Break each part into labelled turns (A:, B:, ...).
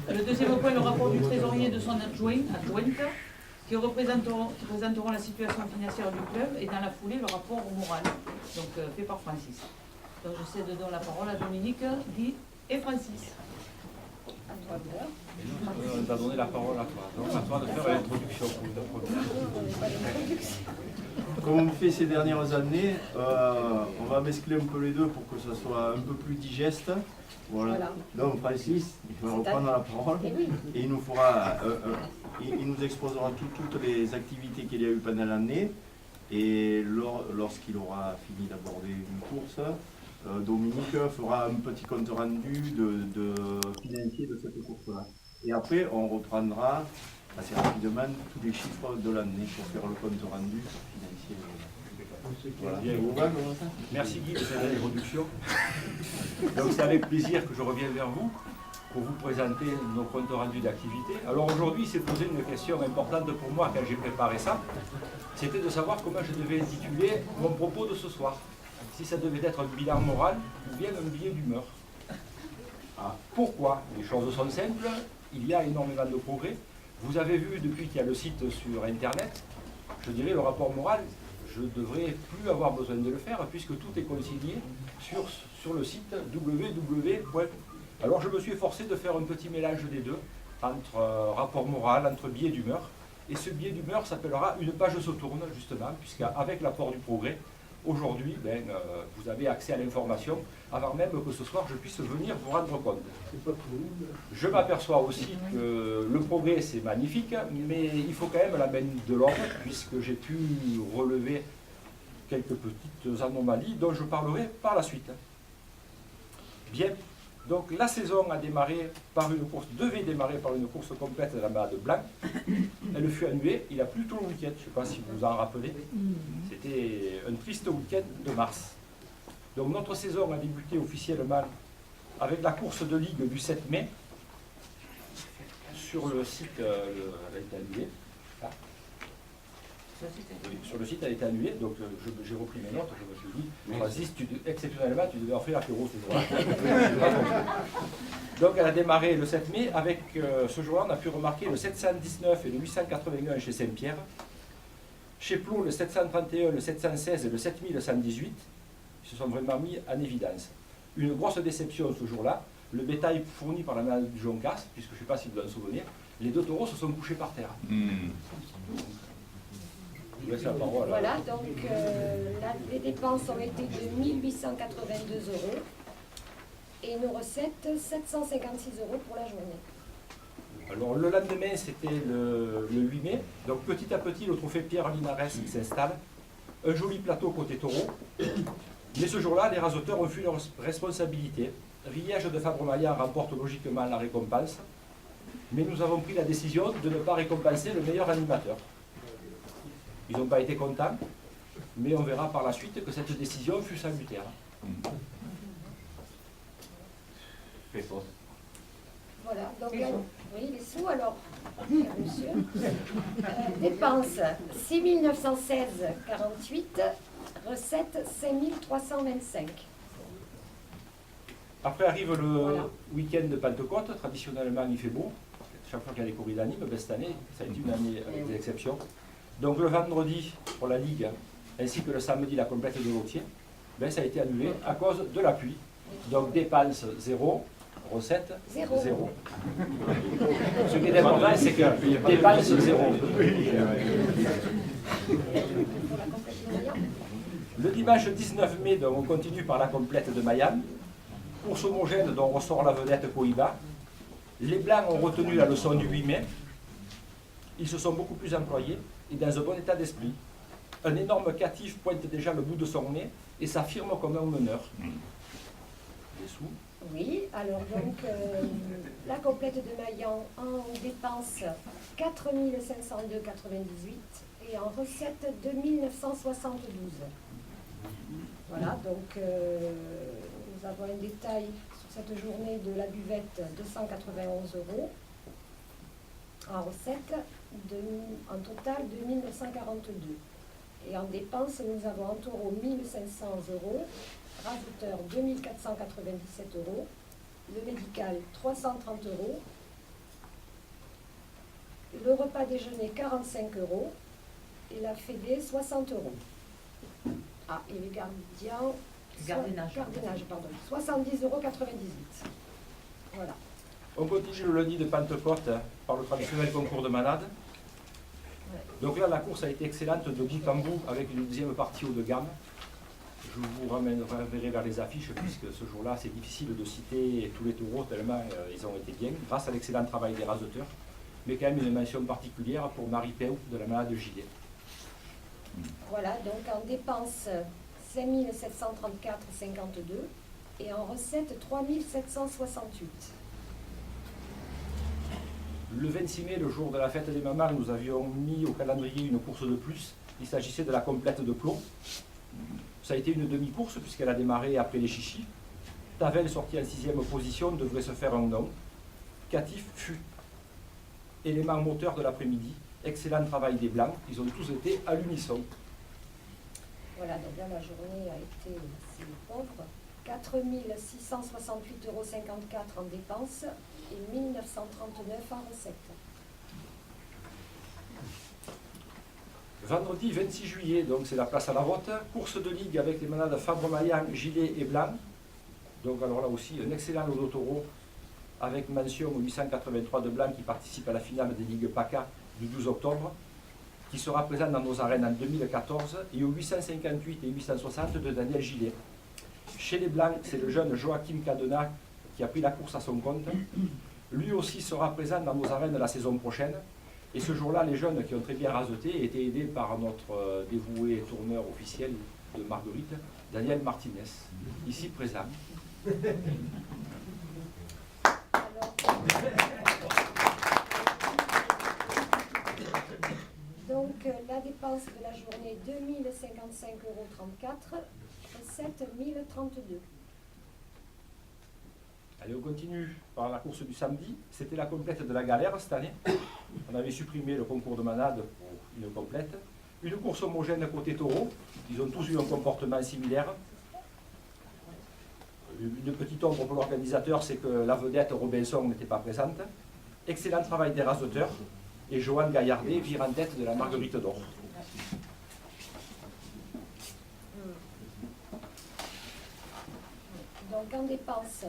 A: Le deuxième point, le rapport du trésorier et de son adjointe, qui présenteront la situation financière du club, et dans la foulée, le rapport moral, donc fait par Francis. Donc je cède donc la parole à Dominique, Guy et Francis.
B: On t'a donné la parole à toi. Donc à toi de faire l'introduction pour une
C: Comme on fait ces dernières années, on va mescler un peu les deux pour que ça soit un peu plus digeste. Voilà. Donc Francis, il va reprendre la parole et il nous fera, il nous exposera toutes les activités qu'il y a eu pendant l'année. Et lorsqu'il aura fini d'aborder une course, Dominique fera un petit compte rendu financier de cette course-là. Et après, on reprendra assez rapidement tous les chiffres de l'année pour faire le compte rendu financier. Voilà.
B: Merci Guy de cette introduction. Donc c'est avec plaisir que je reviens vers vous pour vous présenter nos comptes rendus d'activité. Alors aujourd'hui, il s'est posé une question importante pour moi quand j'ai préparé ça. C'était de savoir comment je devais intituler mon propos de ce soir. Si ça devait être un bilan moral ou bien un billet d'humeur. Pourquoi? Les choses sont simples, il y a énormément de progrès. Vous avez vu depuis qu'il y a le site sur Internet, je dirais le rapport moral, je ne devrais plus avoir besoin de le faire puisque tout est consigné sur le site www. Alors je me suis efforcé de faire un petit mélange des deux, entre rapport moral, entre billet d'humeur. Et ce billet d'humeur s'appellera Une page se tourne, justement, puisqu'avec l'apport du progrès, aujourd'hui, vous avez accès à l'information avant même que ce soir je puisse venir vous rendre compte. Je m'aperçois aussi que le progrès c'est magnifique, mais il faut quand même la main de l'homme, puisque j'ai pu relever quelques petites anomalies dont je parlerai par la suite. Bien, donc la saison a démarré devait démarrer par une course complète de la Malade Blanc. Elle fut annulée, il a plu tout le week-end, je ne sais pas si vous vous en rappelez. C'était un triste week-end de mars. Donc notre saison a débuté officiellement avec la course de ligue du 7 mai. Sur le site, elle a été annulée. Oui, sur le site, elle a été annulée, donc j'ai repris mes notes, je me suis dit, Francis, exceptionnellement, tu devais offrir l'apéro ce jour-là. Donc elle a démarré le 7 mai, avec ce jour-là, on a pu remarquer le 719 et le 881 chez Saint-Pierre, chez Plot, le 731, le 716 et le 7118, ils se sont vraiment mis en évidence. Une grosse déception ce jour-là, le bétail fourni par la maladie du Joncas, puisque je ne sais pas si vous vous en souvenez, les deux taureaux se sont couchés par terre.
D: Voilà, donc les dépenses ont été de 1882 € et nos recettes 756 € pour la journée.
B: Alors le lendemain c'était le 8 mai, donc petit à petit le trophée Pierre Linares s'installe, un joli plateau côté taureau, mais ce jour-là les raseteurs ont fui leur responsabilité. Riège de Fabre-Maillat remporte logiquement la récompense, mais nous avons pris la décision de ne pas récompenser le meilleur animateur. Ils n'ont pas été contents, mais on verra par la suite que cette décision fut salutaire. Fais fausse.
D: Voilà, donc oui, les sous alors, monsieur. Dépenses 6 916,48, recettes 5 325.
B: Après arrive le week-end de Pentecôte, traditionnellement il fait beau, chaque fois qu'il y a des corridas d'anime, cette année ça a été une année avec des exceptions. Donc le vendredi pour la Ligue, ainsi que le samedi la complète de Lautier, ça a été annulé à cause de la pluie. Donc dépenses 0, recettes 0. Ce qui est important, c'est que dépenses 0. Le dimanche 19 mai, donc, on continue par la complète de Mayam. Course homogène dont ressort la vedette Cohiba. Les Blancs ont retenu la leçon du 8 mai. Ils se sont beaucoup plus employés et dans un bon état d'esprit. Un énorme catif pointe déjà le bout de son nez et s'affirme comme un meneur. Des sous.
D: Oui, alors donc la complète de Maillan en dépense 4 502,98 et en recette 2 972. Voilà, donc nous avons un détail sur cette journée de la buvette 291 €. En recette, en total 2942. Et en dépenses, nous avons en taureau 1500 €, rajouteur 2497 €, le médical 330 €, le repas déjeuner 45 € et la fédé 60 €. Ah, et les gardiens,
A: Gardiennage,
D: pardon, 70,98 €. Voilà.
B: On continue le lundi de Pentecôte par le traditionnel concours de manade. Donc là, la course a été excellente de bout en bout avec une deuxième partie haut de gamme. Je vous renverrai vers les affiches puisque ce jour-là, c'est difficile de citer tous les taureaux tellement ils ont été bien grâce à l'excellent travail des raseteurs. Mais quand même une mention particulière pour Marie Peu de la manade Gilet.
D: Voilà, donc en dépenses 5 734,52 et en recettes 3 768.
B: Le 26 mai, le jour de la fête des mamans, nous avions mis au calendrier une course de plus. Il s'agissait de la complète de Plomb. Ça a été une demi-course puisqu'elle a démarré après les chichis. Tavel, sorti en 6e position, devrait se faire un nom. Catif fut élément moteur de l'après-midi. Excellent travail des Blancs. Ils ont tous été à l'unisson.
D: Voilà, donc là, la journée a été assez pauvre. 4 668,54 € en dépenses et 1 939 € en recettes.
B: Vendredi 26 juillet, donc c'est la place à la vote. Course de ligue avec les manades Fabre-Maillan, Gilet et Blanc. Donc alors là aussi, un excellent lot d'autoros avec mention 883 de Blanc qui participe à la finale des ligues PACA du 12 octobre, qui sera présent dans nos arènes en 2014, et au 858 et 860 de Daniel Gilet. Chez les Blancs, c'est le jeune Joachim Cadena qui a pris la course à son compte. Lui aussi sera présent dans nos arènes la saison prochaine. Et ce jour-là, les jeunes qui ont très bien raseté étaient aidés par notre dévoué tourneur officiel de Marguerite, Daniel Martinez, ici présent.
D: Alors, donc la dépense de la journée 2055,34 €, recette 1032.
B: Allez, on continue par la course du samedi. C'était la complète de la galère cette année. On avait supprimé le concours de manade pour une complète. Une course homogène côté taureau. Ils ont tous eu un comportement similaire. Une petite ombre pour l'organisateur, c'est que la vedette Robinson n'était pas présente. Excellent travail des raseteurs. Et Johan Gaillardet vire en tête de la Marguerite d'Or.
D: Donc en dépenses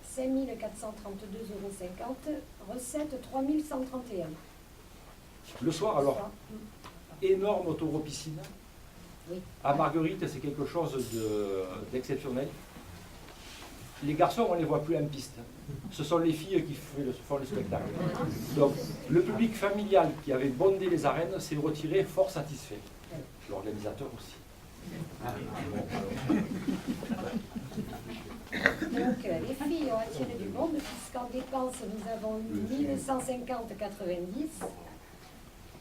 D: 5 432,50 €, recette 3 131.
B: Le soir, alors, énorme taureau piscine.
D: Oui.
B: À Marguerite, c'est quelque chose d'exceptionnel. Les garçons, on ne les voit plus en piste. Ce sont les filles qui font le spectacle. Donc, le public familial qui avait bondé les arènes s'est retiré fort satisfait. L'organisateur aussi.
D: Donc les filles ont attiré du monde puisqu'en dépenses nous avons eu 1150,90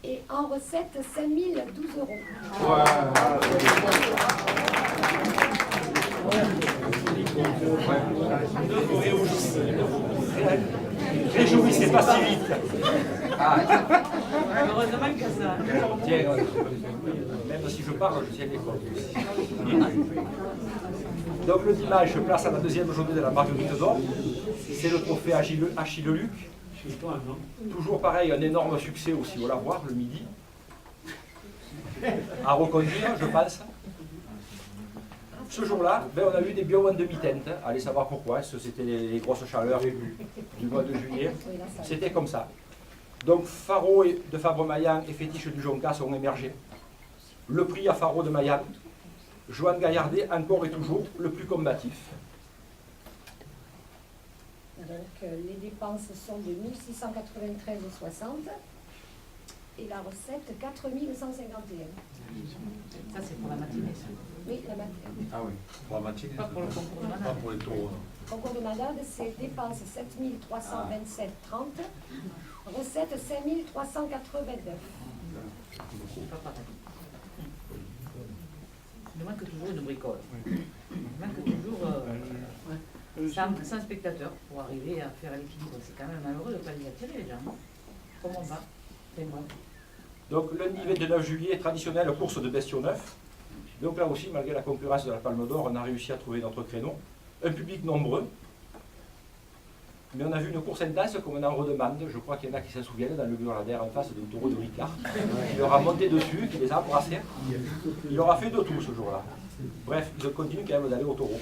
D: et en recette 5012 €.
B: Réjouissez pas si vite.
A: Heureusement que ça.
B: Tiens, même si je parle, je tiens les comptes aussi. Donc le dimanche, place à la deuxième journée de la Marguerite d'Or. C'est le trophée Achille Luc. Toujours pareil, un énorme succès aussi au lavoir le midi. À reconduire, je pense. Ce jour-là, on a eu des bio en demi-teinte. Allez savoir pourquoi. Est-ce que c'était les grosses chaleurs du mois de juillet? C'était comme ça. Donc Faro de Fabre-Maillan et Fétiche du Jonca sont émergés. Le prix à Faro de Maillan. Johan Gaillardet, encore et toujours, le plus combatif.
D: Donc les dépenses sont de 1693,60 et la recette 4151.
A: Ça, c'est pour la matinée, ça.
D: Oui, la matinée.
E: Ah oui, pour la matinée.
A: Pas pour le concours de
E: Pas
A: manade.
E: pour les taureaux.
D: Concours de malade, c'est dépenses 7327,30, recette 5389.
A: C'est pas pareil. Il manque toujours une bricole. Il manque toujours 100 spectateurs pour arriver à faire l'équilibre. C'est quand même malheureux de ne pas les attirer, les gens. Comment on va? C'est moi.
B: Donc lundi 29 juillet, traditionnelle course de bestiaux neufs. Donc là aussi, malgré la concurrence de la Palme d'Or, on a réussi à trouver notre créneau. Un public nombreux. Mais on a vu une course intense comme on en redemande. Je crois qu'il y en a qui s'en souviennent dans le Grenadier en face du taureau de Ricard. Il leur a monté dessus, qui les a embrassés. Il leur a fait de tout ce jour-là. Bref, ils continuent quand même d'aller au taureau.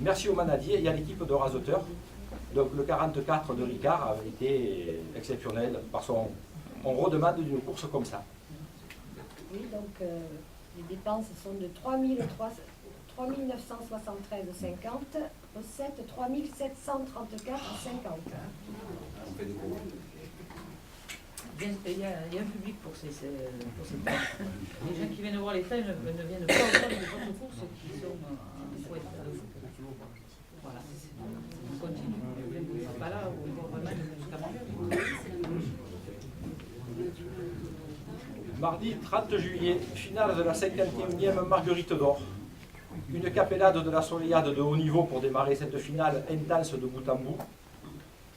B: Merci au manadier et à l'équipe de raseteurs. Donc le 44 de Ricard a été exceptionnel parce qu'on redemande d'une course comme ça.
D: Oui, donc les dépenses sont de 3 973,50, recettes 3 734,50.
A: Il y a un public pour ces tailles. Les gens qui viennent voir les tailles ne viennent pas voir les autres courses qui sont fouettes. Voilà, on continue. Vous n'êtes pas là, on voit vraiment jusqu'à
B: Mardi 30 juillet, finale de la 51e Marguerite d'Or. Une capellade de la Soleillade de haut niveau pour démarrer cette finale intense de bout en bout.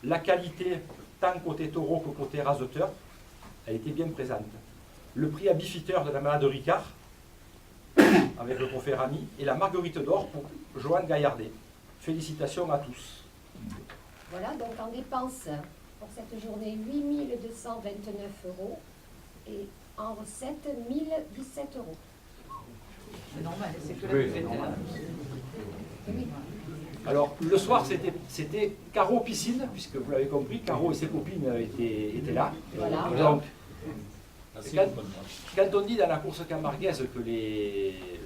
B: La qualité, tant côté taureau que côté raseteur, a été bien présente. Le prix à bifiteur de la malade Ricard, avec le trophée Rami, et la Marguerite d'Or pour Joanne Gaillardet. Félicitations à tous.
D: Voilà, donc en dépenses pour cette journée, 8 229 € et en recettes, 1 017 €.
A: C'est normal, c'est que la buvette est là.
D: Oui.
B: Alors, le soir, c'était Caro piscine, puisque vous l'avez compris, Caro et ses copines étaient là.
D: Voilà.
B: Donc, quand on dit dans la course camarguaise que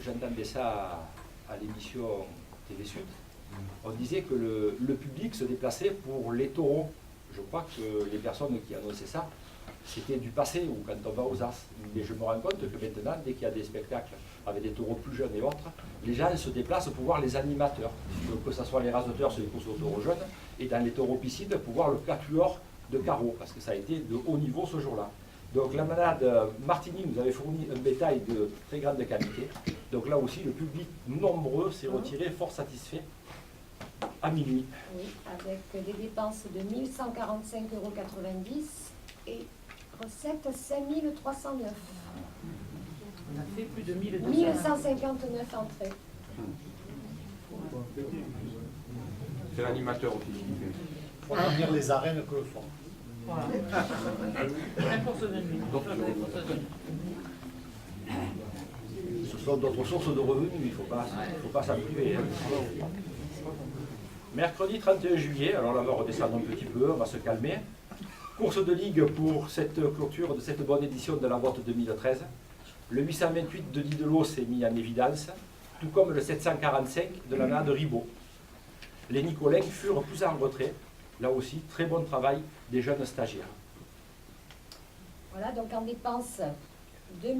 B: j'entendais ça à l'émission TV Sud, on disait que le public se déplaçait pour les taureaux. Je crois que les personnes qui annonçaient ça, c'était du passé, ou quand on va aux As. Mais je me rends compte que maintenant, dès qu'il y a des spectacles avec des taureaux plus jeunes et autres, les gens se déplacent pour voir les animateurs. Donc, que ce soit les raseteurs sur les courses aux taureaux jeunes, et dans les taureaux piscides, pour voir le quatuor de Caro, parce que ça a été de haut niveau ce jour-là. Donc la manade Martini nous avait fourni un bétail de très grande qualité. Donc là aussi, le public nombreux s'est retiré fort satisfait à minuit.
D: Oui, avec des dépenses de 1 145,90 € et recettes 5 309.
A: On a fait plus de 1200.
D: 1159 entrées.
E: C'est l'animateur aussi qui fait.
F: Il faut retenir les arènes que le font.
A: Voilà. La course de nuit.
B: Ce sont d'autres sources de revenus, il ne faut pas s'en priver. Hein. Mercredi 31 juillet, alors là on va redescendre un petit peu, on va se calmer. Course de ligue pour cette clôture de cette bonne édition de la Botte 2013. Le 828 de Didelot s'est mis en évidence, tout comme le 745 de la Nade Ribot. Les Nicolins furent plus en retrait. Là aussi, très bon travail des jeunes stagiaires.
D: Voilà, donc en dépenses 2 054,90,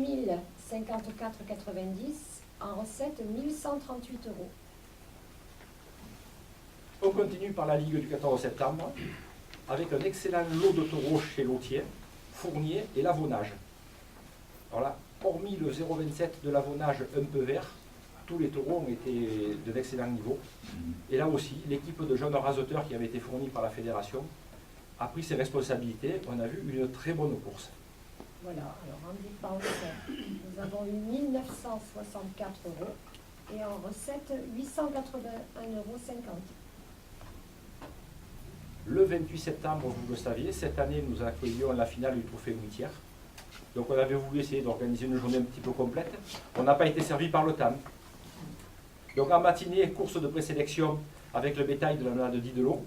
D: en recettes 1 138 €.
B: On continue par la Ligue du 14 septembre, avec un excellent lot de taureaux chez Lautier, Fournier et Lavonnage. Alors là, hormis le 0,27 de Lavonnage un peu vert, tous les taureaux ont été de l'excellent niveau. Et là aussi, l'équipe de jeunes raseteurs qui avait été fournie par la fédération a pris ses responsabilités. On a vu une très bonne course.
D: Voilà, alors en dépenses, nous avons eu 1 964 € et en recettes 881,50 €.
B: Le 28 septembre, vous le saviez, cette année, nous accueillions la finale du trophée Moutière. Donc on avait voulu essayer d'organiser une journée un petit peu complète. On n'a pas été servi par le temps. Donc en matinée, course de présélection avec le bétail de la Nade Didelot.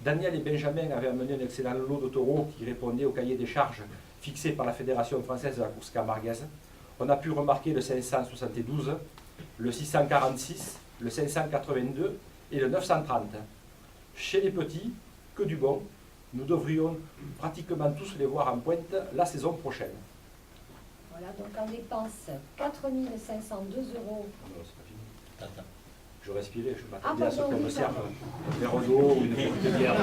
B: Daniel et Benjamin avaient amené un excellent lot de taureaux qui répondait au cahier des charges fixé par la Fédération française de la course camarguaise. On a pu remarquer le 572, le 646, le 582 et le 930. Chez les petits, que du bon. Nous devrions pratiquement tous les voir en pointe la saison prochaine.
D: Voilà, donc en dépenses 4 502 €.
B: Je respirais, je
D: Ah,
B: m'attendais à ce
D: pardon,
B: qu'on me
D: oui,
B: serve
D: pardon.
B: un verre d'eau ou une petite bière.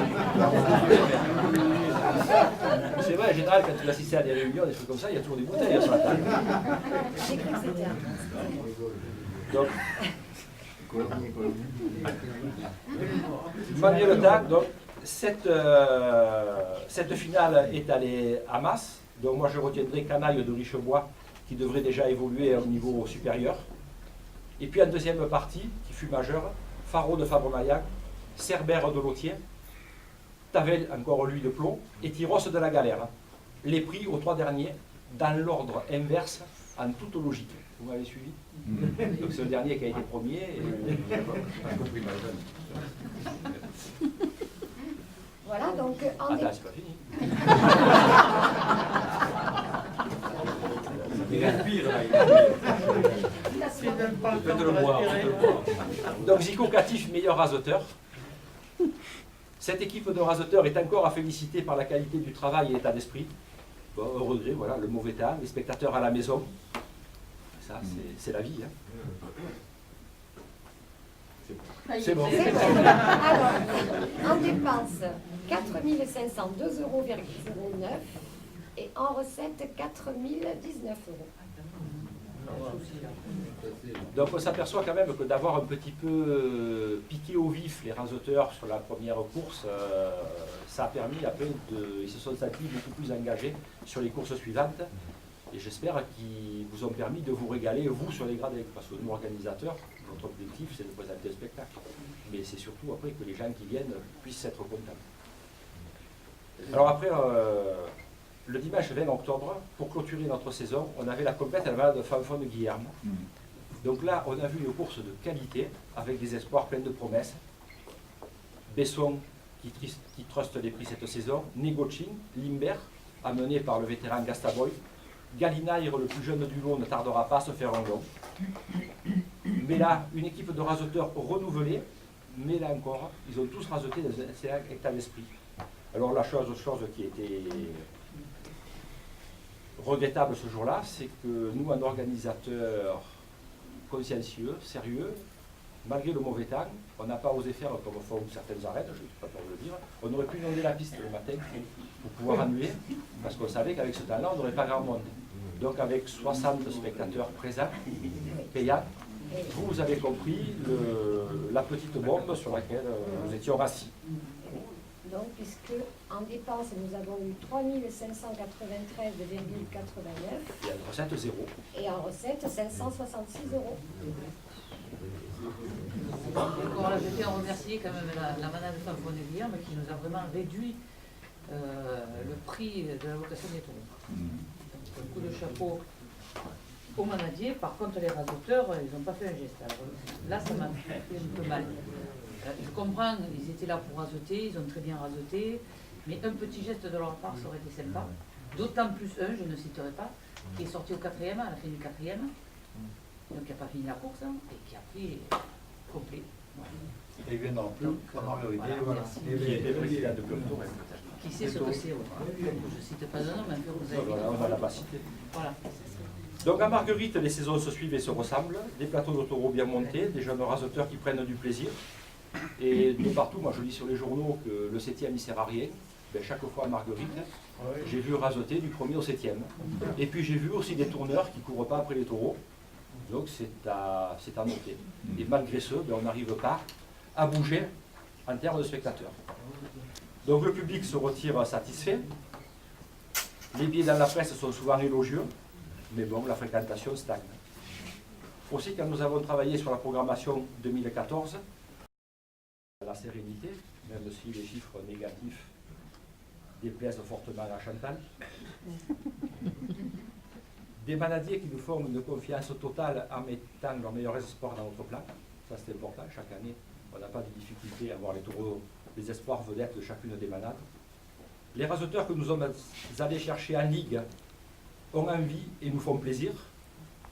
B: C'est vrai, en général, quand tu assistes à des réunions, des trucs comme ça, il y a toujours des bouteilles sur la table.
D: J'ai cru que c'était un...
B: Donc, malgré le temps, donc, cette finale est allée à masse. Donc moi je retiendrai Canaille de Richebois qui devrait déjà évoluer au niveau supérieur. Et puis en deuxième partie, qui fut majeure, Faro de Fabre-Maillac, Cerbère de Lautier, Tavel, encore lui de plomb, et Tyros de la galère. Les prix aux 3 derniers, dans l'ordre inverse, en toute logique. Vous m'avez suivi? Donc c'est le dernier qui a été premier. Et...
D: Voilà, donc en
B: Attends, c'est pas fini.
E: Il respire là. Faites-le boire.
B: Donc Zico Catif, meilleur raseteur. Cette équipe de raseteurs est encore à féliciter par la qualité du travail et l'état d'esprit. Bon, au regret, voilà, le mauvais temps, les spectateurs à la maison. Ça, c'est la vie. Hein. C'est bon.
D: Alors, en dépense, 4 502,09 € et en recette, 4 019 €.
B: Donc on s'aperçoit quand même que d'avoir un petit peu piqué au vif les raseteurs sur la première course, ça a permis après ils se sont sentis beaucoup plus engagés sur les courses suivantes. Et j'espère qu'ils vous ont permis de vous régaler, vous, sur les gradins. Parce que nous, organisateurs, notre objectif, c'est de présenter un spectacle. Mais c'est surtout après que les gens qui viennent puissent être contents. Alors après, le dimanche 20 octobre, pour clôturer notre saison, on avait la compète à la balade de Fanfon de Guillerme. Donc là, on a vu une course de qualité, avec des espoirs pleins de promesses. Besson, qui truste les prix cette saison, Negochin, Limbert, amené par le vétéran Gastaboy, Galinaire, le plus jeune du lot, ne tardera pas à se faire un long. Mais là, une équipe de raseteurs renouvelée, mais là encore, ils ont tous raseté dans un excellent état d'esprit. Alors la chose qui était regrettable ce jour-là, c'est que nous, un organisateur consciencieux, sérieux, malgré le mauvais temps, on n'a pas osé faire comme font certaines arènes, je ne sais pas pour le dire, on aurait pu inonder la piste le matin pour pouvoir annuler, parce qu'on savait qu'avec ce temps-là, on n'aurait pas grand monde. Donc avec 60 spectateurs présents, payants, vous avez compris la petite bombe sur laquelle nous étions assis.
D: Donc, puisque en dépense, nous avons eu 3 593,89
B: Et en recette, 0.
D: et en recette, 566 €.
A: Encore là, je tiens à remercier quand même la manade de Fanfon de Guillerme qui nous a vraiment réduit le prix de la location des taureaux. Donc, un coup de chapeau aux manadiers. Par contre, les raseteurs, ils n'ont pas fait un geste. Alors, là, ça m'a fait un peu mal. Je comprends, ils étaient là pour raseter, ils ont très bien raseté, mais un petit geste de leur part, ça aurait été sympa. D'autant plus un, je ne citerai pas, qui est sorti au 4e, à la fin du 4e, donc qui n'a pas fini la course, hein, et qui a pris complet. Voilà.
F: Et il vient non plus,
A: Voilà, merci.
B: Qui était président de Club Touraine.
A: Qui sait ce que c'est, ouais. Je ne cite pas de nom, mais un peu vous avez
B: Voilà, on ne l'a pas cité.
A: Voilà.
B: Donc à Marguerite, les saisons se suivent et se ressemblent, des plateaux de taureaux bien montés, des jeunes raseteurs qui prennent du plaisir. Et de partout, moi je lis sur les journaux que le 7e il sert à rien. Ben, chaque fois à Marguerite, j'ai vu raseter du 1er au 7e. Et puis j'ai vu aussi des tourneurs qui ne courent pas après les taureaux. Donc c'est à noter. Et malgré ce, ben, on n'arrive pas à bouger en termes de spectateurs. Donc le public se retire satisfait. Les billets dans la presse sont souvent élogieux. Mais bon, la fréquentation stagne. Aussi, quand nous avons travaillé sur la programmation 2014, la sérénité, même si les chiffres négatifs déplaisent fortement à Chantal, des manadiers qui nous font une confiance totale en mettant leurs meilleurs espoirs dans notre plan. Ça c'est important, chaque année, on n'a pas de difficulté à avoir les taureaux, les espoirs vedettes de chacune des manades. Les raseteurs que nous sommes allés chercher en ligue ont envie et nous font plaisir.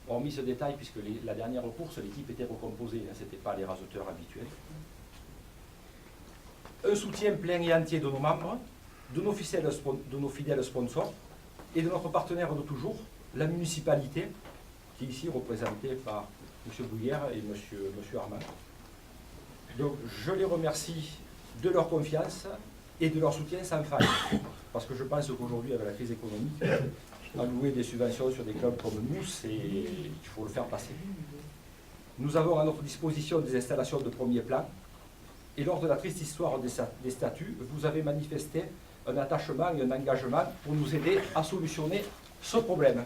B: Hormis ce détail, puisque la dernière course, l'équipe était recomposée, ce n'était pas les raseteurs habituels. Un soutien plein et entier de nos membres, de nos fidèles sponsors et de notre partenaire de toujours, la municipalité, qui est ici représentée par M. Bouillère et M. Armand. Donc je les remercie de leur confiance et de leur soutien sans faille, parce que je pense qu'aujourd'hui, avec la crise économique, allouer des subventions sur des clubs comme nous, il faut le faire passer. Nous avons à notre disposition des installations de premier plan, et lors de la triste histoire des statuts, vous avez manifesté un attachement et un engagement pour nous aider à solutionner ce problème.